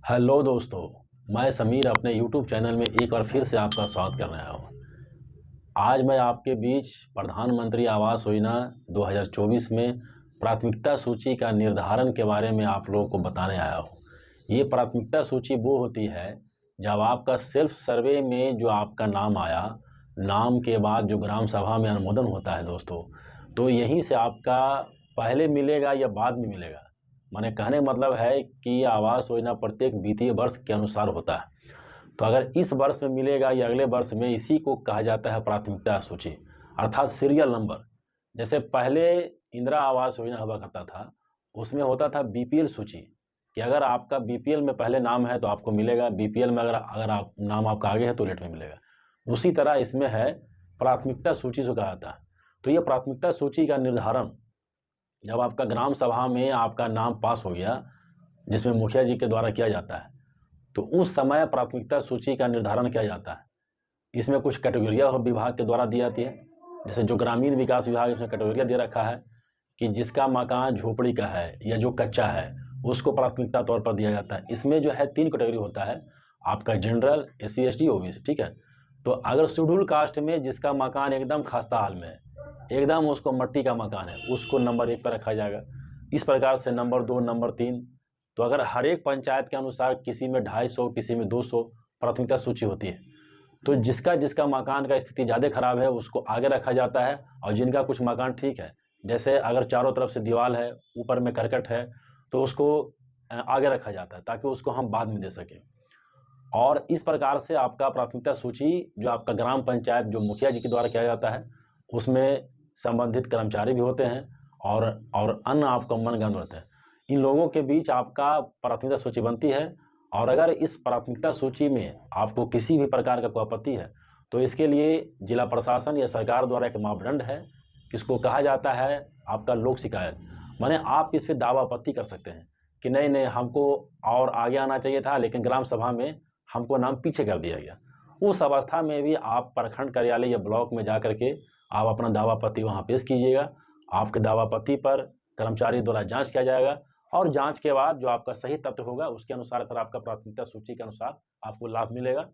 Hello दोस्तों, मैं समीर अपने यूट्यूब चैनल में एक बार फिर से आपका स्वागत करने आया हूँ। आज मैं आपके बीच प्रधानमंत्री आवास योजना 2024 में प्राथमिकता सूची का निर्धारण के बारे में आप लोगों को बताने आया हूँ। ये प्राथमिकता सूची वो होती है जब आपका सेल्फ सर्वे में जो आपका नाम आया, नाम के बाद जो ग्राम सभा में अनुमोदन होता है दोस्तों, तो यहीं से आपका पहले मिलेगा या बाद में मिलेगा। माने कहने का मतलब है कि आवास योजना प्रत्येक वित्तीय वर्ष के अनुसार होता है। तो अगर इस वर्ष में मिलेगा या अगले वर्ष में, इसी को कहा जाता है प्राथमिकता सूची, अर्थात सीरियल नंबर। जैसे पहले इंदिरा आवास योजना हुआ करता था, उसमें होता था बीपीएल सूची कि अगर आपका बीपीएल में पहले नाम है तो आपको मिलेगा, बीपीएल में अगर आप नाम आपका आगे है तो लेट में मिलेगा। उसी तरह इसमें है प्राथमिकता सूची से कहा जाता है। तो ये प्राथमिकता सूची का निर्धारण जब आपका ग्राम सभा में आपका नाम पास हो गया, जिसमें मुखिया जी के द्वारा किया जाता है, तो उस समय प्राथमिकता सूची का निर्धारण किया जाता है। इसमें कुछ कैटेगरियाँ विभाग के द्वारा दी जाती है। जैसे जो ग्रामीण विकास विभाग, इसमें कैटेगरियाँ दे रखा है कि जिसका मकान झोपड़ी का है या जो कच्चा है उसको प्राथमिकता तौर पर दिया जाता है। इसमें जो है 3 कैटेगरी होता है, आपका जनरल, एससी एसटी, ओबीसी, ठीक है। तो अगर शेड्यूल कास्ट में जिसका मकान एकदम खस्ता हाल में है, एकदम उसको मट्टी का मकान है, उसको नंबर 1 पर रखा जाएगा। इस प्रकार से नंबर 2, नंबर 3। तो अगर हर एक पंचायत के अनुसार किसी में 250, किसी में 200 प्राथमिकता सूची होती है, तो जिसका जिसका मकान का स्थिति ज़्यादा खराब है उसको आगे रखा जाता है, और जिनका कुछ मकान ठीक है, जैसे अगर चारों तरफ से दीवार है, ऊपर में करकट है, तो उसको आगे रखा जाता है ताकि उसको हम बाद में दे सकें। और इस प्रकार से आपका प्राथमिकता सूची जो आपका ग्राम पंचायत जो मुखिया जी के द्वारा किया जाता है, उसमें संबंधित कर्मचारी भी होते हैं और अन्य आपका मनगढ़ंत होते हैं। इन लोगों के बीच आपका प्राथमिकता सूची बनती है। और अगर इस प्राथमिकता सूची में आपको किसी भी प्रकार का कोई आपत्ति है, तो इसके लिए जिला प्रशासन या सरकार द्वारा एक मापदंड है, किसको कहा जाता है आपका लोक शिकायत। माने आप इस पर दावा आपत्ति कर सकते हैं कि नहीं नहीं, हमको और आगे आना चाहिए था, लेकिन ग्राम सभा में हमको नाम पीछे कर दिया गया। उस अवस्था में भी आप प्रखंड कार्यालय या ब्लॉक में जा करके आप अपना दावा आपत्ति वहाँ पेश कीजिएगा। आपके दावा आपत्ति पर कर्मचारी द्वारा जांच किया जाएगा, और जांच के बाद जो आपका सही तथ्य होगा उसके अनुसार फिर आपका प्राथमिकता सूची के अनुसार आपको लाभ मिलेगा,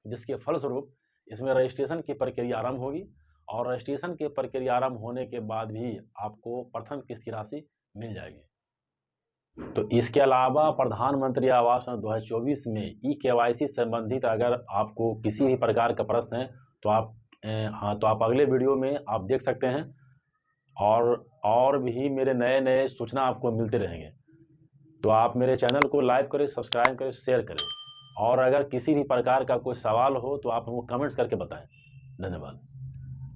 जिसके फलस्वरूप इसमें रजिस्ट्रेशन की प्रक्रिया आरंभ होगी। और रजिस्ट्रेशन की प्रक्रिया आरंभ होने के बाद भी आपको प्रथम किस्त की राशि मिल जाएगी। तो इसके अलावा प्रधानमंत्री आवास योजना 2024 में ई-केवाईसी संबंधित अगर आपको किसी भी प्रकार का प्रश्न है तो आप अगले वीडियो में आप देख सकते हैं। और भी मेरे नए नए सूचना आपको मिलते रहेंगे। तो आप मेरे चैनल को लाइक करें, सब्सक्राइब करें, शेयर करें। और अगर किसी भी प्रकार का कोई सवाल हो तो आप हमको कमेंट्स करके बताएं। धन्यवाद।